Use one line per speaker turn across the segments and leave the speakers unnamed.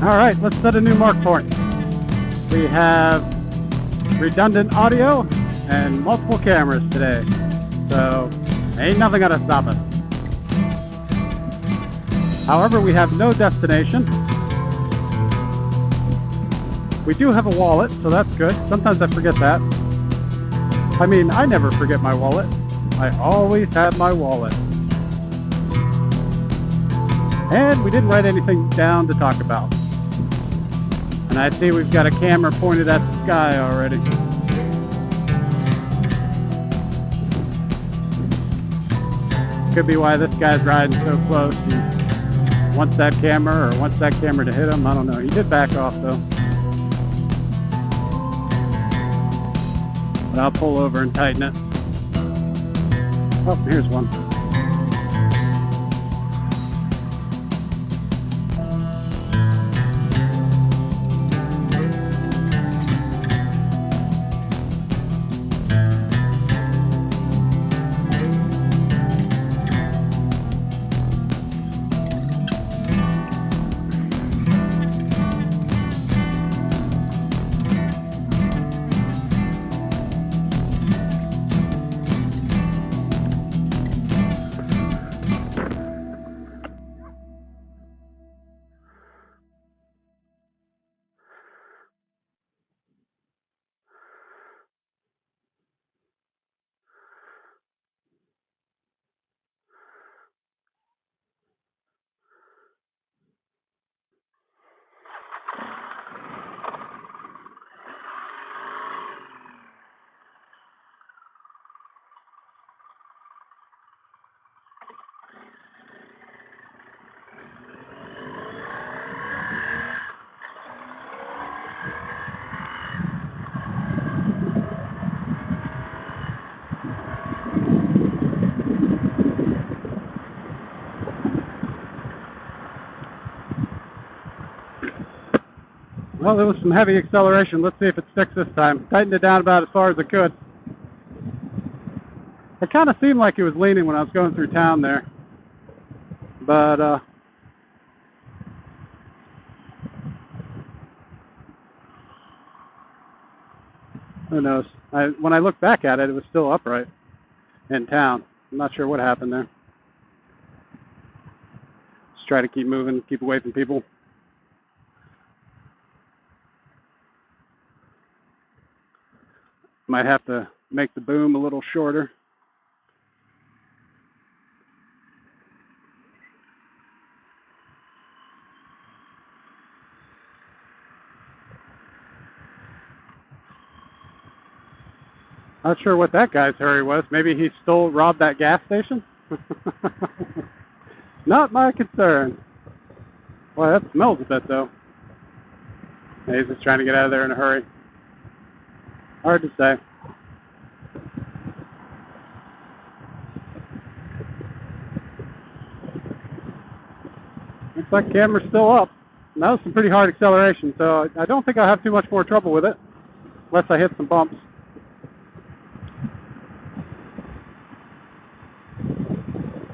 Alright, let's set a new mark point. We have redundant audio and multiple cameras today, so ain't nothing gonna stop us. However, we have no destination. We do have a wallet, so that's good. Sometimes I forget that. I mean, I never forget my wallet. I always have my wallet. And we didn't write anything down to talk about. And I see we've got a camera pointed at the sky already. Could be why this guy's riding so close. He wants that camera or wants that camera to hit him. I don't know. He did back off though. But I'll pull over and tighten it. Oh, here's one. Well, there was some heavy acceleration. Let's see if it sticks this time. Tightened it down about as far as I could. It kind of seemed like it was leaning when I was going through town there. But, who knows? When I looked back at it, it was still upright in town. I'm not sure what happened there. Just try to keep moving, keep away from people. Might have to make the boom a little shorter. Not sure what that guy's hurry was. Maybe he robbed that gas station? Not my concern. Well, that smells a bit though. Yeah, he's just trying to get out of there in a hurry. Hard to say. Looks like the camera's still up. And that was some pretty hard acceleration, so I don't think I'll have too much more trouble with it, unless I hit some bumps.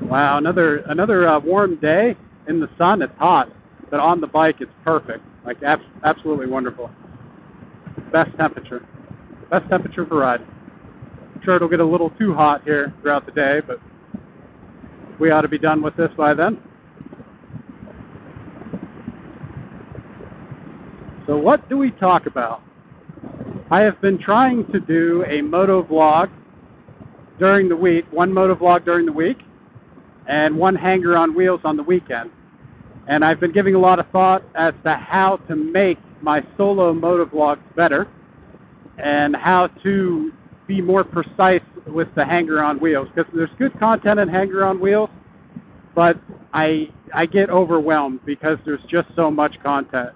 Wow, another warm day in the sun. It's hot, but on the bike it's perfect. Like absolutely wonderful. Best temperature for riding. I'm sure it'll get a little too hot here throughout the day, but we ought to be done with this by then. So what do we talk about? I have been trying to do a motovlog during the week, one motovlog during the week, and one hanger on wheels on the weekend. And I've been giving a lot of thought as to how to make my solo motovlogs better and how to be more precise with the hanger on wheels, because there's good content in hanger on wheels, but I get overwhelmed because there's just so much content.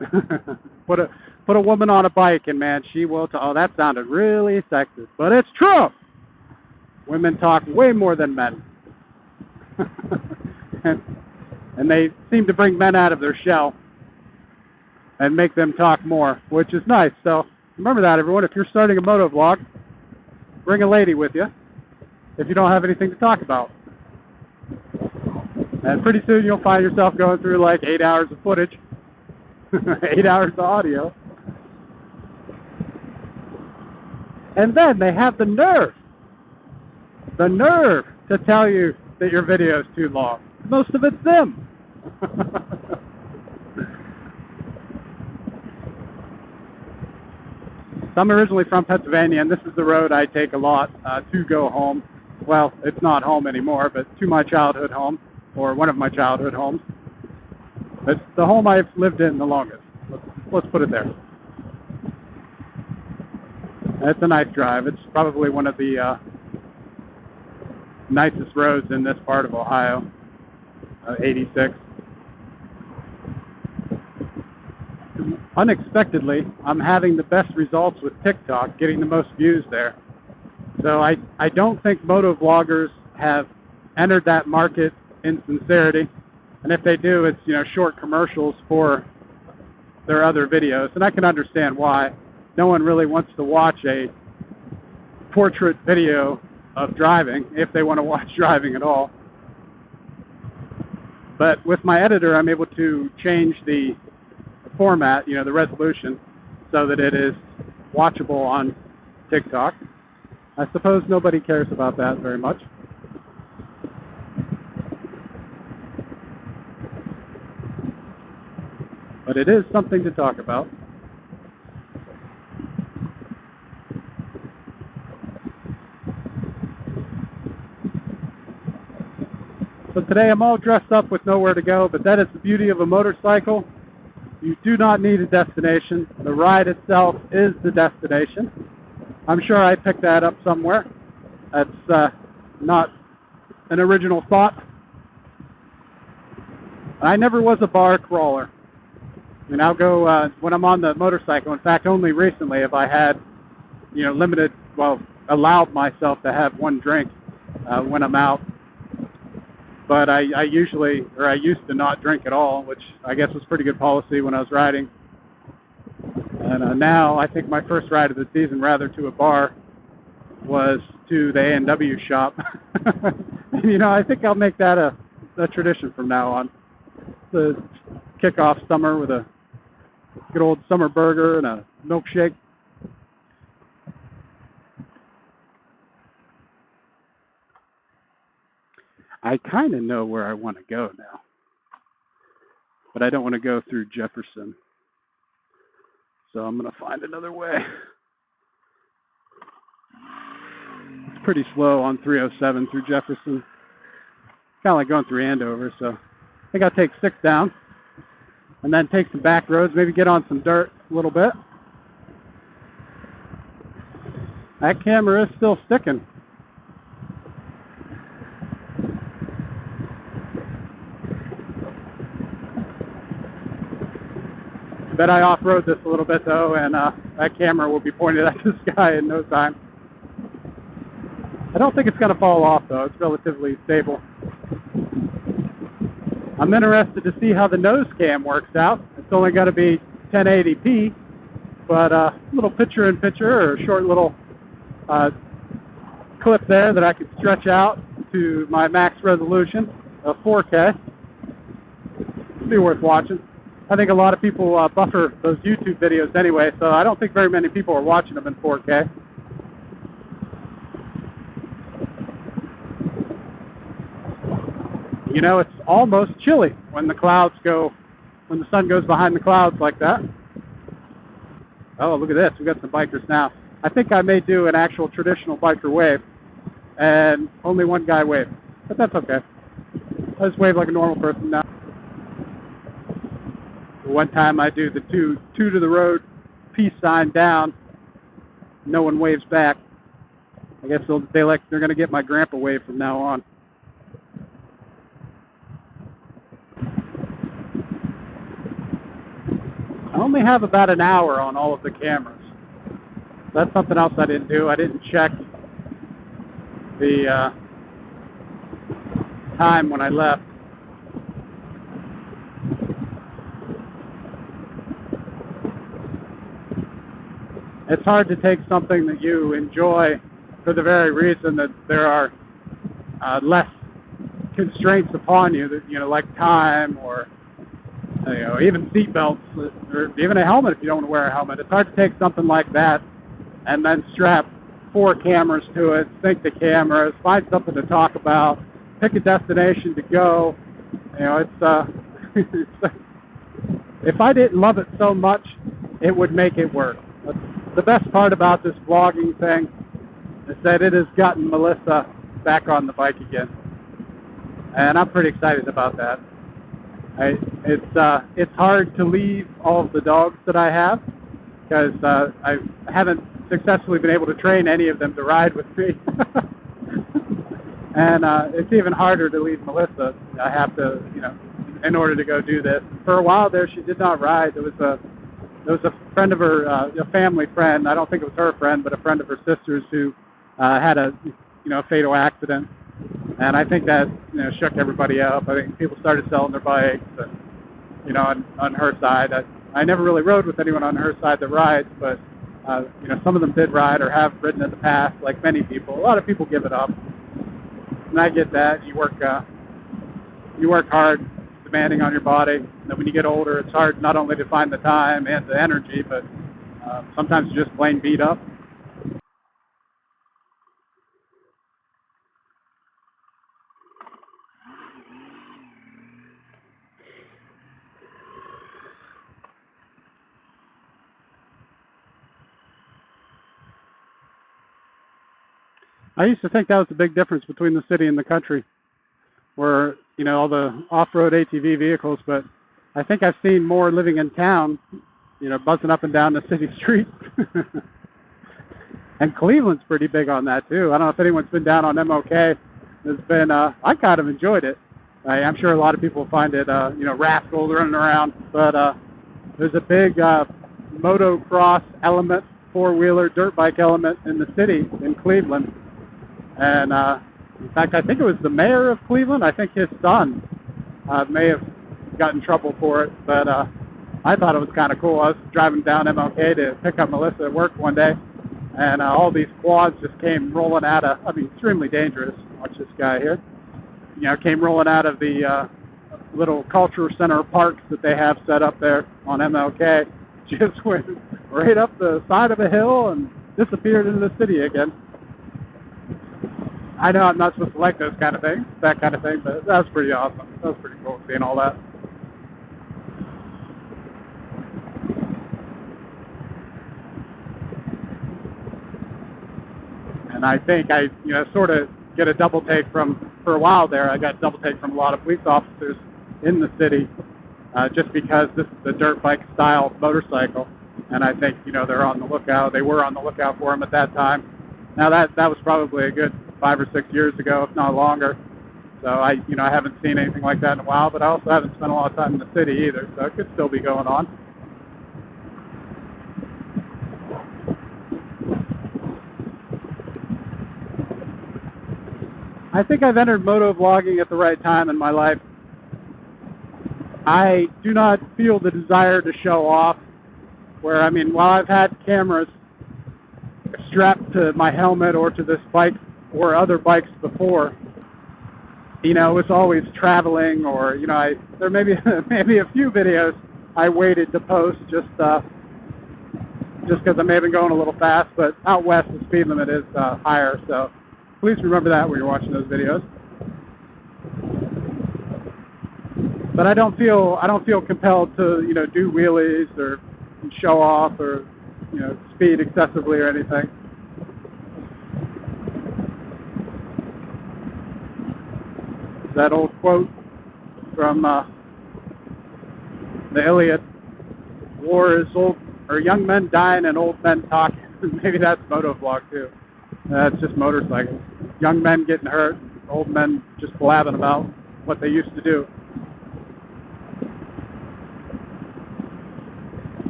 Put a woman on a bike and man, she will oh, that sounded really sexist, but it's true. Women talk way more than men. and they seem to bring men out of their shell and make them talk more, which is nice. So remember that, everyone. If you're starting a motovlog, bring a lady with you if you don't have anything to talk about. And pretty soon you'll find yourself going through like 8 hours of footage. 8 hours of audio. And then they have the nerve to tell you that your video is too long. Most of it's them. So I'm originally from Pennsylvania, and this is the road I take a lot to go home. Well, it's not home anymore, but to my childhood home, or one of my childhood homes. It's the home I've lived in the longest. Let's put it there. It's a nice drive. It's probably one of the nicest roads in this part of Ohio, 86. Unexpectedly, I'm having the best results with TikTok, getting the most views there. So I don't think motovloggers have entered that market in sincerity. And if they do, it's, short commercials for their other videos. And I can understand why. No one really wants to watch a portrait video of driving, if they want to watch driving at all. But with my editor, I'm able to change the format, the resolution, so that it is watchable on TikTok. I suppose nobody cares about that very much. But it is something to talk about. So today I'm all dressed up with nowhere to go, but that is the beauty of a motorcycle. You do not need a destination. The ride itself is the destination. I'm sure I picked that up somewhere. That's not an original thought. I never was a bar crawler. I'll go when I'm on the motorcycle. In fact, only recently have I had, allowed myself to have one drink when I'm out. But I used to not drink at all, which I guess was pretty good policy when I was riding. And now I think my first ride of the season, rather to a bar, was to the A&W shop. And, I think I'll make that a tradition from now on. To kick off summer with a good old summer burger and a milkshake. I kind of know where I want to go now, but I don't want to go through Jefferson, so I'm going to find another way. It's pretty slow on 307 through Jefferson, kind of like going through Andover, so I think I'll take 6 down, and then take some back roads, maybe get on some dirt a little bit. That camera is still sticking. I bet I off-road this a little bit though, and that camera will be pointed at the sky in no time. I don't think it's going to fall off though. It's relatively stable. I'm interested to see how the nose cam works out. It's only got to be 1080p, but a little picture-in-picture or a short little clip there that I could stretch out to my max resolution of 4K. It'll be worth watching. I think a lot of people buffer those YouTube videos anyway, so I don't think very many people are watching them in 4K. It's almost chilly when the sun goes behind the clouds like that. Oh, look at this. We've got some bikers now. I think I may do an actual traditional biker wave, and only one guy waved, but that's okay. I just wave like a normal person now. One time I do the two to the road peace sign down. No one waves back. I guess they're going to get my grandpa wave from now on. I only have about an hour on all of the cameras. That's something else I didn't do. I didn't check the time when I left. It's hard to take something that you enjoy for the very reason that there are less constraints upon you, that like time or even seat belts or even a helmet if you don't want to wear a helmet. It's hard to take something like that and then strap 4 cameras to it, sync the cameras, find something to talk about, pick a destination to go. It's if I didn't love it so much, it would make it work. The best part about this vlogging thing is that it has gotten Melissa back on the bike again, and I'm pretty excited about that. It's hard to leave all of the dogs that I have because I haven't successfully been able to train any of them to ride with me. And it's even harder to leave Melissa. I have to, in order to go do this. For a while there, she did not ride. There was a friend of her, a family friend. I don't think it was her friend, but a friend of her sister's who had a fatal accident. And I think that shook everybody up. I think people started selling their bikes, and on her side. I never really rode with anyone on her side that rides, but some of them did ride or have ridden in the past, like many people. A lot of people give it up, and I get that. You work hard, demanding on your body. And then when you get older, it's hard not only to find the time and the energy, but sometimes you're just plain beat up. I used to think that was the big difference between the city and the country, where, all the off-road ATV vehicles, but I think I've seen more living in town, buzzing up and down the city streets. And Cleveland's pretty big on that, too. I don't know if anyone's been down on MOK. I kind of enjoyed it. I'm sure a lot of people find it, rascals running around, but there's a big motocross element, four-wheeler dirt bike element in the city, in Cleveland. And in fact, I think it was the mayor of Cleveland. I think his son may have gotten in trouble for it, but I thought it was kind of cool. I was driving down MLK to pick up Melissa at work one day, and all these quads just came rolling out of, extremely dangerous. Watch this guy here. Came rolling out of the little culture center parks that they have set up there on MLK. Just went right up the side of a hill and disappeared into the city again. I know I'm not supposed to like that kind of thing, but that was pretty awesome. That was pretty cool seeing all that. And I think I, sort of get a double take for a while there, I got a double take from a lot of police officers in the city, just because this is a dirt bike style motorcycle. And I think, they're on the lookout. They were on the lookout for him at that time. Now that was probably a good 5 or 6 years ago, if not longer. So I haven't seen anything like that in a while, but I also haven't spent a lot of time in the city either, so it could still be going on. I think I've entered motovlogging at the right time in my life. I do not feel the desire to show off, where, while I've had cameras strapped to my helmet or to this bike or other bikes before, it's always traveling, or there may be maybe a few videos I waited to post just because I may have been going a little fast, but out west the speed limit is higher, so please remember that when you're watching those videos. But I don't feel compelled to do wheelies or show off or speed excessively or anything. That old quote from the Iliad: "War is old, or young men dying and old men talking." Maybe that's motovlog too. That's just motorcycles. Young men getting hurt, old men just blabbing about what they used to do.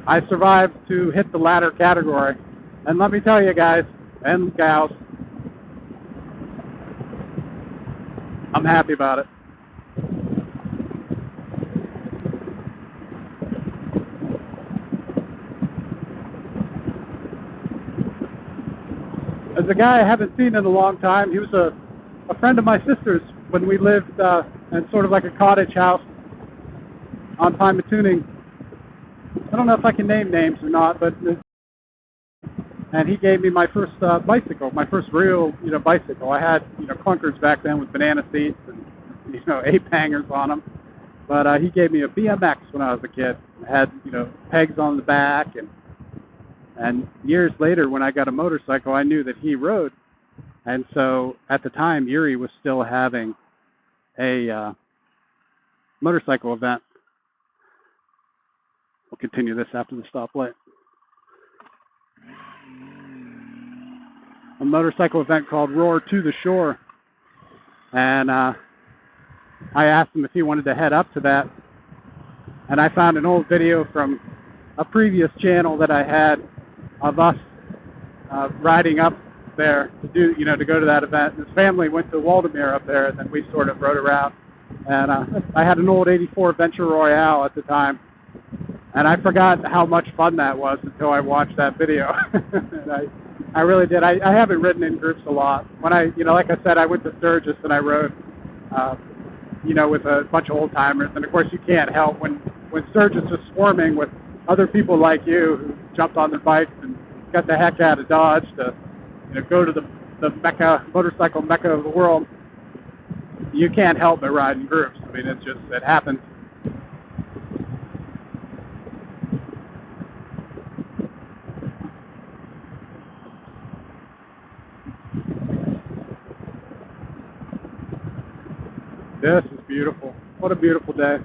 I survived to hit the latter category, and let me tell you guys and gals, I'm happy about it. As a guy I haven't seen in a long time, he was a friend of my sister's when we lived in sort of like a cottage house on Pima Tuning. I don't know if I can name names or not, but and he gave me my first bicycle, my first real, bicycle. I had, clunkers back then with banana seats and, ape hangers on them. But he gave me a BMX when I was a kid. It had, pegs on the back, and years later when I got a motorcycle, I knew that he rode. And so at the time, Erie was still having a motorcycle event. We'll continue this after the stoplight. A motorcycle event called Roar to the Shore. And I asked him if he wanted to head up to that. And I found an old video from a previous channel that I had of us riding up there to do, to go to that event. His family went to Waldemere up there, and then we sort of rode around. And I had an old '84 Venture Royale at the time, and I forgot how much fun that was until I watched that video. And I really did. I haven't ridden in groups a lot. When I, like I said, I went to Sturgis and I rode, with a bunch of old timers, and of course you can't help when Sturgis is swarming with other people like you who jumped on their bikes and got the heck out of Dodge to go to the mecca, motorcycle mecca of the world. You can't help but ride in groups. I mean, it happens. This is beautiful. What a beautiful day.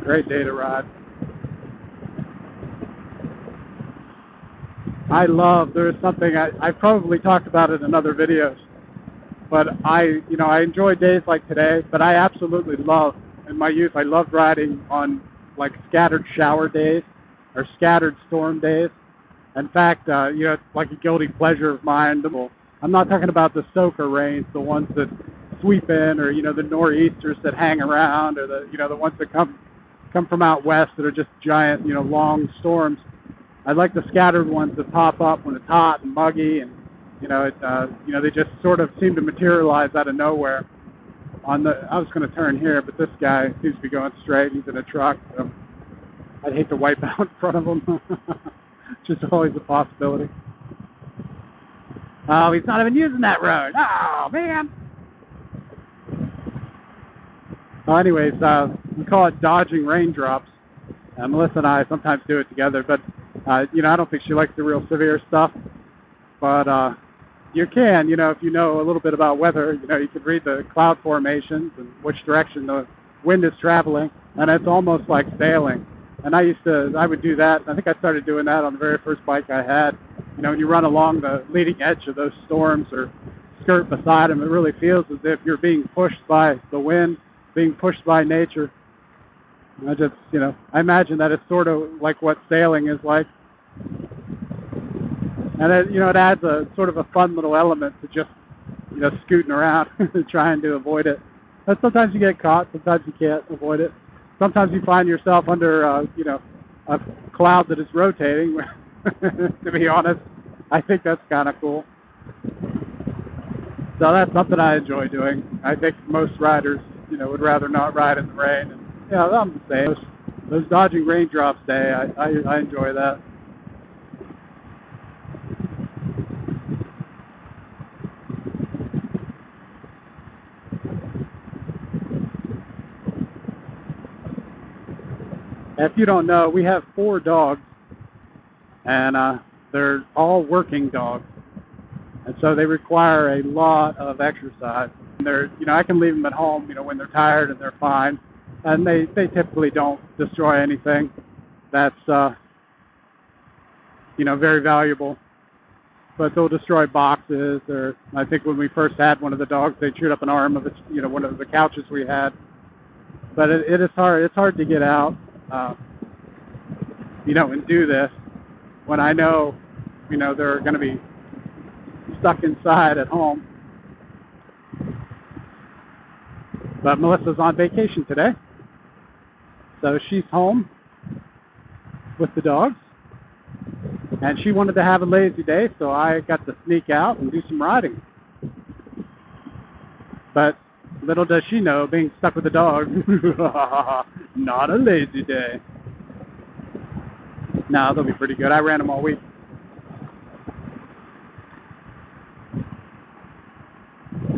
Great day to ride. There's something, I probably talked about it in other videos, but I enjoy days like today, but I absolutely in my youth, I loved riding on like scattered shower days or scattered storm days. In fact, it's like a guilty pleasure of mine. I'm not talking about the soaker rains, the ones that sweep in, or, the nor'easters that hang around, or the ones that come from out west that are just giant, long storms. I like the scattered ones that pop up when it's hot and muggy, and they just sort of seem to materialize out of nowhere. I was going to turn here, but this guy seems to be going straight. He's in a truck. So I'd hate to wipe out in front of him. Just always a possibility. Oh, he's not even using that road. Oh, man. Well, anyways, we call it dodging raindrops. Melissa and I sometimes do it together, but I don't think she likes the real severe stuff, but you can, if you know a little bit about weather, you can read the cloud formations and which direction the wind is traveling, and it's almost like sailing. And I would do that. I think I started doing that on the very first bike I had. When you run along the leading edge of those storms or skirt beside them, it really feels as if you're being pushed by the wind, being pushed by nature. I just, I imagine that it's sort of like what sailing is like. And it adds a sort of a fun little element to just, scooting around trying to avoid it. But sometimes you get caught, sometimes you can't avoid it. Sometimes you find yourself under, a cloud that is rotating. To be honest, I think that's kind of cool. So that's something I enjoy doing. I think most riders, would rather not ride in the rain. And, I'm the same. Those dodging raindrops day, I enjoy that. If you don't know, we have 4 dogs, and they're all working dogs, and so they require a lot of exercise. And I can leave them at home, when they're tired and they're fine, and they typically don't destroy anything that's, very valuable. But they'll destroy boxes, or I think when we first had one of the dogs, they chewed up an arm of one of the couches we had. But it is hard. It's hard to get out. And do this when I know, they're going to be stuck inside at home. But Melissa's on vacation today, so she's home with the dogs, and she wanted to have a lazy day, so I got to sneak out and do some riding. But little does she know, being stuck with the dog, not a lazy day. No, they'll be pretty good. I ran them all week.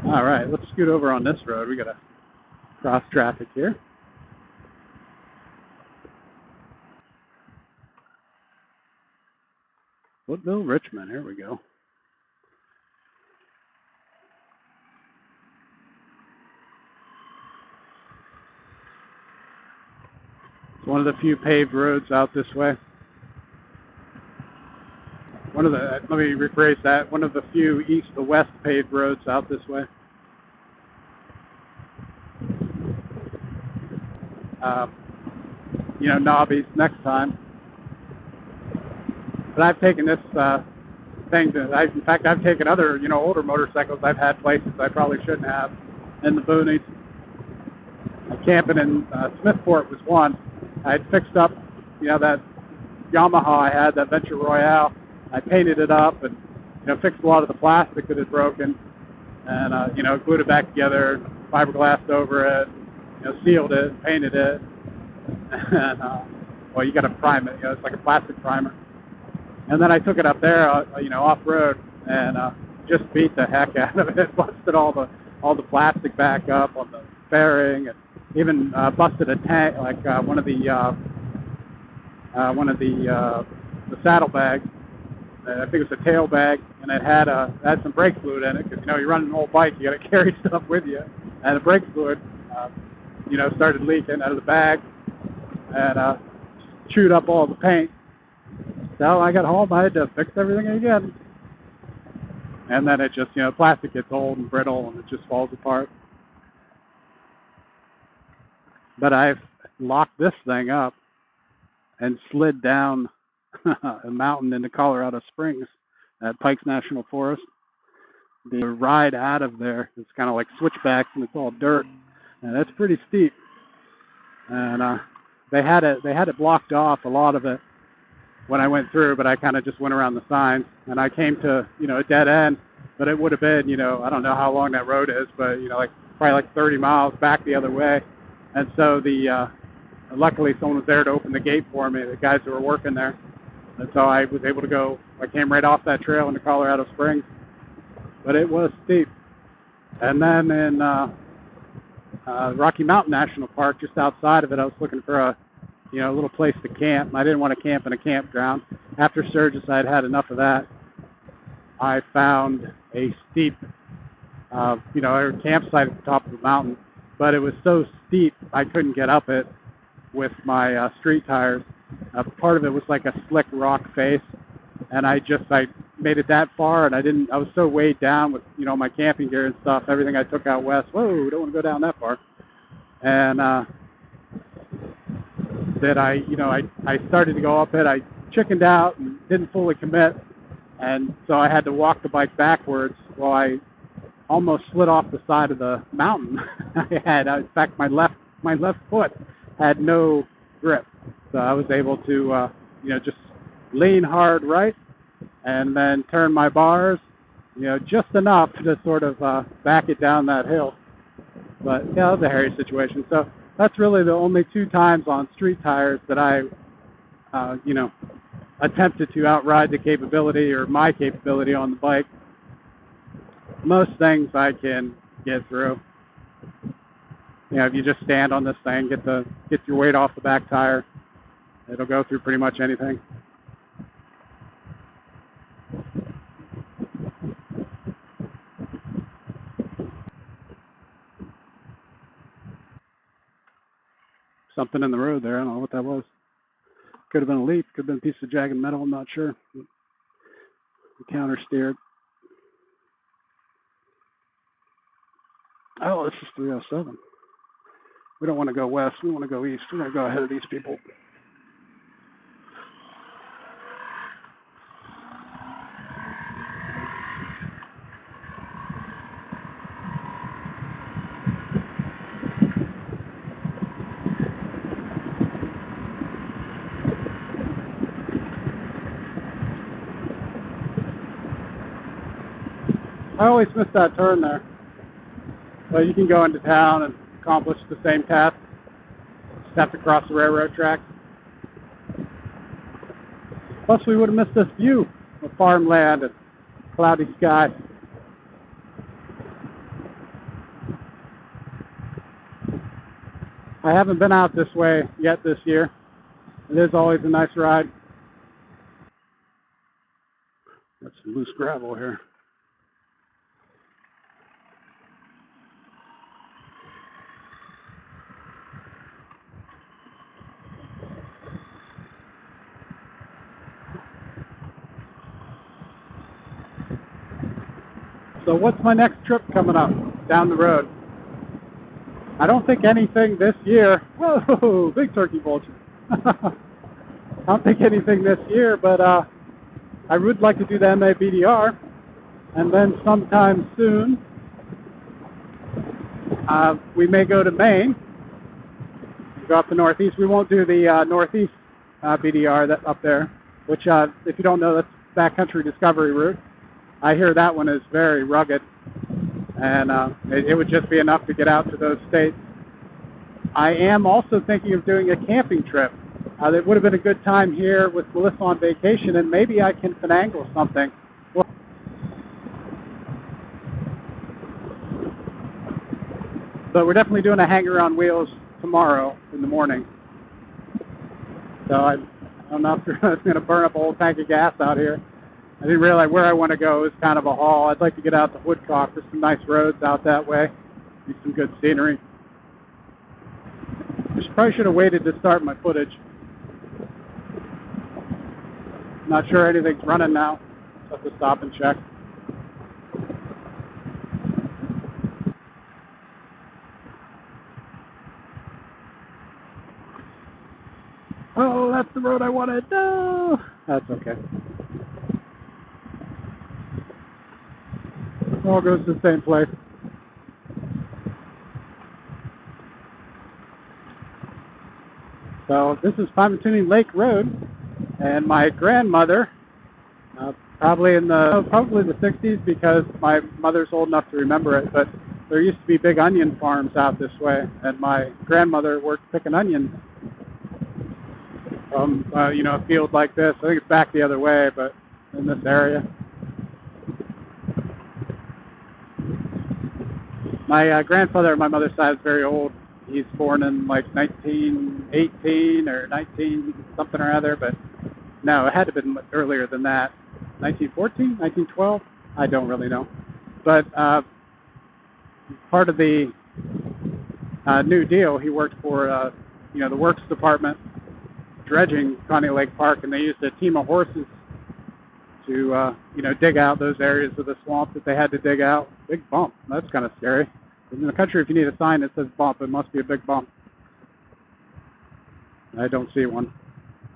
All right, let's scoot over on this road. We got to cross traffic here. Woodville, Richmond. Here we go. It's one of the few paved roads out this way. Let me rephrase that. One of the few east to west paved roads out this way. Knobbies next time. But I've taken this thing in fact, I've taken other, older motorcycles I've had places I probably shouldn't have in the boonies. Camping in Smithport was one. I had fixed up, that Yamaha I had, that Venture Royale. I painted it up and, fixed a lot of the plastic that had broken and, glued it back together, fiberglassed over it, sealed it, painted it. And, well, you got to prime it, it's like a plastic primer. And then I took it up there, off-road and just beat the heck out of it. Busted all the plastic back up on the fairing and even busted a tank, like one of the saddlebags. I think it was a tail bag, and it had some brake fluid in it because you run an old bike, you got to carry stuff with you, and the brake fluid, started leaking out of the bag and chewed up all the paint. So I got home, I had to fix everything again, and then it just plastic gets old and brittle and it just falls apart. But I've locked this thing up and slid down a mountain into Colorado Springs at Pikes National Forest. The ride out of there, it's kind of like switchbacks and it's all dirt, and it's pretty steep. And they had it blocked off, a lot of it, when I went through, but I kind of just went around the signs, and I came to a dead end. But it would have been I don't know how long that road is, but probably like 30 miles back the other way. And so luckily someone was there to open the gate for me, the guys who were working there. And so I was able to go, I came right off that trail into Colorado Springs. But it was steep. And then in Rocky Mountain National Park, just outside of it, I was looking for a little place to camp. I didn't want to camp in a campground. After Sturgis, I had had enough of that. I found a steep, campsite at the top of the mountain. But it was so steep, I couldn't get up it with my street tires. Part of it was like a slick rock face, and I made it that far, and I was so weighed down with, my camping gear and stuff, everything I took out west. Whoa, don't want to go down that far. And that I started to go up it. I chickened out and didn't fully commit, and so I had to walk the bike backwards while I almost slid off the side of the mountain. In fact, my left foot had no grip, so I was able to, just lean hard right, and then turn my bars, just enough to sort of back it down that hill. But it was a hairy situation. So that's really the only two times on street tires that I, attempted to outride the capability or my capability on the bike. Most things I can get through. If you just stand on this thing, get your weight off the back tire, it'll go through pretty much anything. Something in the road there. I don't know what that was. Could have been a leaf. Could have been a piece of jagged metal. I'm not sure. The counter steered. Oh, this is 307. We don't want to go west. We want to go east. We want to go ahead of these people. I always miss that turn there. Well, you can go into town and accomplish the same task. Just have to cross the railroad tracks. Plus, we would have missed this view of farmland and cloudy sky. I haven't been out this way yet this year. It is always a nice ride. Got some loose gravel here. So what's my next trip coming up down the road? I don't think anything this year. Whoa, big turkey vulture. I don't think anything this year, but I would like to do the MABDR. And then sometime soon, we may go to Maine, go up the Northeast. We won't do the Northeast BDR that up there, which, if you don't know, that's backcountry discovery route. I hear that one is very rugged, and it would just be enough to get out to those states. I am also thinking of doing a camping trip. It would have been a good time here with Melissa on vacation, and maybe I can finagle something. But we're definitely doing a hanger on wheels tomorrow in the morning. So I don't know if it's going to burn up a whole tank of gas out here. I didn't realize where I want to go is kind of a haul. I'd like to get out to Woodcock. There's some nice roads out that way. See some good scenery. Probably should have waited to start my footage. Not sure anything's running now. Just have to stop and check. Oh, that's the road I wanted. No, that's okay. It all goes to the same place. So this is Fine-Tuning Lake Road, and my grandmother, probably in the 60s, because my mother's old enough to remember it, but there used to be big onion farms out this way, and my grandmother worked picking onions from a field like this. I think it's back the other way, but in this area. My grandfather on my mother's side is very old. He's born in like 1918 or 19 something or other, but no, it had to have been earlier than that. 1914, 1912? I don't really know. But part of the New Deal, he worked for the Works Department, dredging Connie Lake Park, and they used a team of horses to dig out those areas of the swamp that they had to dig out. Big bump. That's kind of scary. In the country, if you need a sign that says bump, it must be a big bump. I don't see one.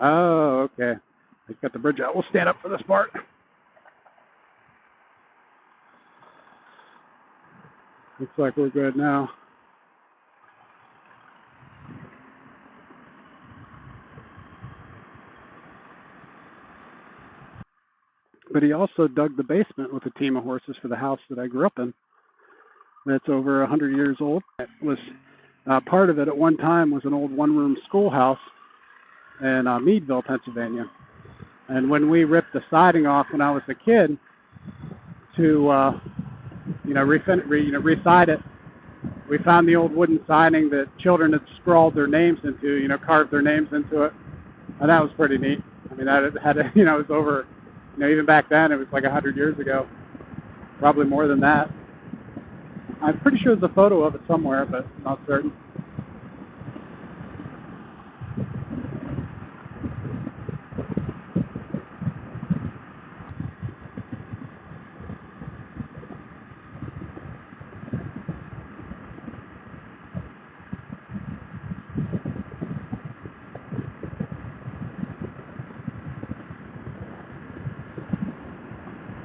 Oh, okay. They got the bridge out. We'll stand up for this part. Looks like we're good now. But he also dug the basement with a team of horses for the house that I grew up in. That's over 100 years old. It was part of it at one time was an old one-room schoolhouse in Meadville, Pennsylvania. And when we ripped the siding off when I was a kid to re-side it, we found the old wooden siding that children had scrawled their names into, carved their names into it, and that was pretty neat. I mean, that had it was over, even back then it was like 100 years ago, probably more than that. I'm pretty sure there's a photo of it somewhere, but not certain.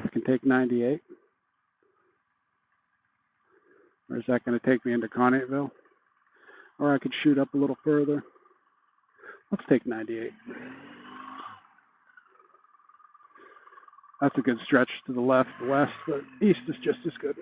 I can take 98. Or is that going to take me into Conneautville? Or I could shoot up a little further. Let's take 98. That's a good stretch to the left, the west, but east is just as good.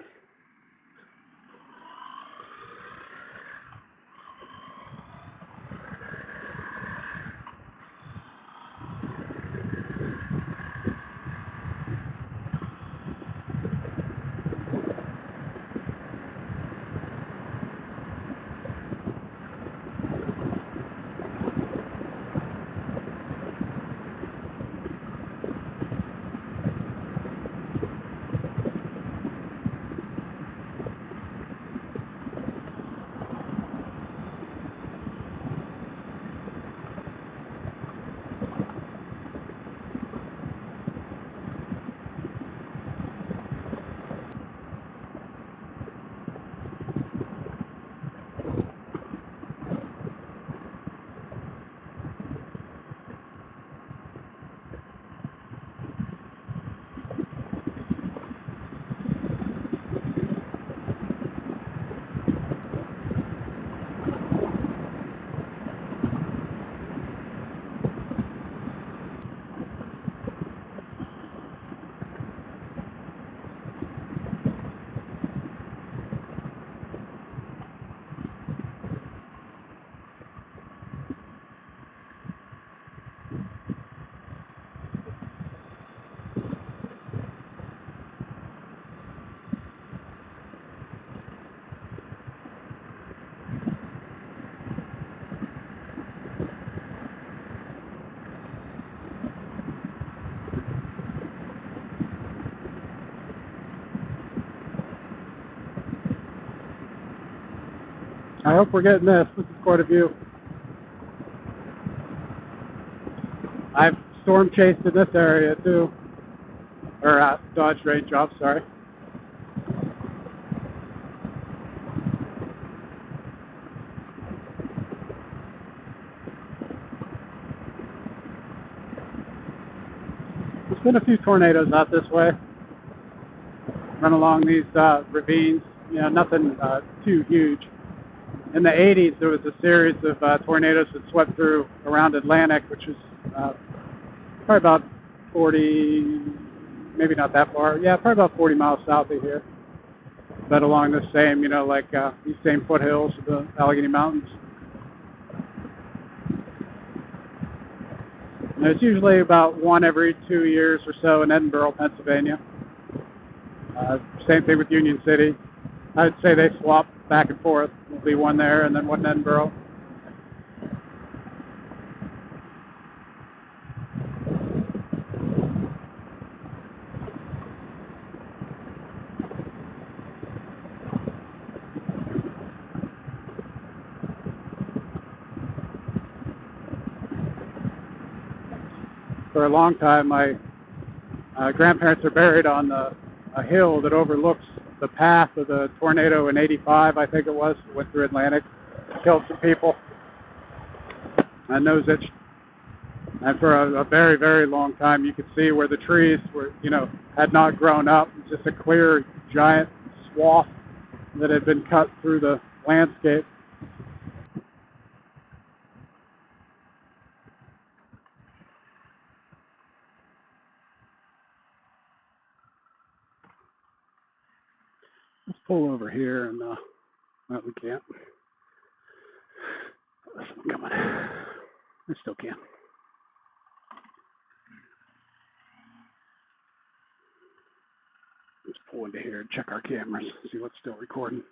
I hope we're getting this. This is quite a view. I've storm chased in this area too. Or dodge raindrops, sorry. There's been a few tornadoes out this way. Run along these ravines. You know, nothing too huge. In the 80s, there was a series of tornadoes that swept through around Atlantic, which was probably about 40, maybe not that far. Yeah, probably about 40 miles south of here. But along the same, you know, like these same foothills of the Allegheny Mountains. And it's usually about one every 2 years or so in Edinburgh, Pennsylvania. Same thing with Union City. I'd say they swap back and forth. There'll be one there and then one in Edinburgh. For a long time, my grandparents are buried on a hill that overlooks the path of the tornado in '85, I think it was. It went through Atlantic, killed some people, and nose itched. And for a very, very long time, you could see where the trees were, you know, had not grown up. It was just a clear, giant swath that had been cut through the landscape. Let's pull over here and, no, we can't. This one coming. We still can. Let's pull into here and check our cameras, see what's still recording.